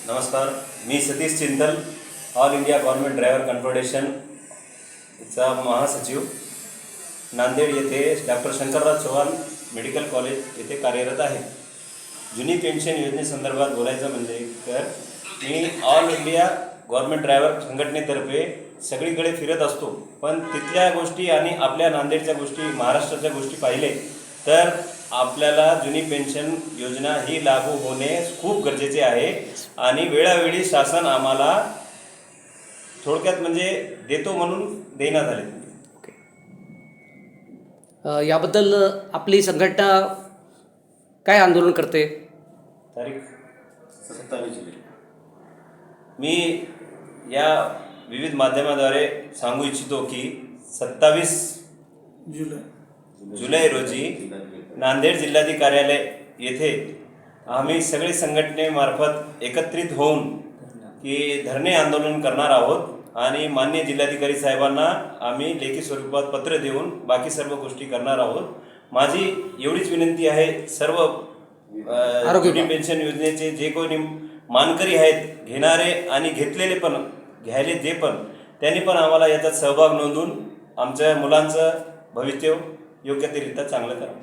नमस्कार, मी Satish Chintal, all India government driver कन्फेडरेशनचा महासचिव, नांदेड येथे doctor Shankarrao Chavan medical college येथे कार्यरत आहे. जुनी पेन्शन योजनेसंदर्भात बोलायचं म्हणजे तर मी ऑल इंडिया गव्हर्नमेंट ड्रायव्हर संघटनेतर्फे सगळीकडे फिरत असतो, पण तिथल्या गोष्टी आणि आपल्या नांदेडच्या गोष्टी, महाराष्ट्राच्या गोष्टी पाहिले तर आपल्याला जुनी पेन्शन योजना ही लागू होणे खूप गरजेचे आहे आणि वेळोवेळी शासन आम्हाला थोडक्यात म्हणजे देतो म्हणून देण्यात आले. याबद्दल आपली संघटना काय आंदोलन करते? तारीख 27 जुलै. मी या विविध माध्यमाद्वारे सांगू इच्छितो की 27 जुलै रोजी नांदेड जिल्हाधिकारी कार्यालय येथे आम्ही सगळे संघटनेमार्फत एकत्रित होऊन की धरणे आंदोलन करणार आहोत आणि माननीय जिल्हाधिकारी साहेबांना आम्ही लेखी स्वरूपात पत्र देऊन बाकी सर्व गोष्टी करणार आहोत. माझी एवढीच विनंती आहे, सर्व जुनी पेन्शन योजनेचे जे कोणी मानकरी आहेत, घेणारे आणि घेतलेले पण, घ्यायले जे पण, त्यांनी पण आम्हाला याच्यात सहभाग नोंदवून आमच्या मुलांचं भविष्य योग्यतेरित्या चांगलं करावं.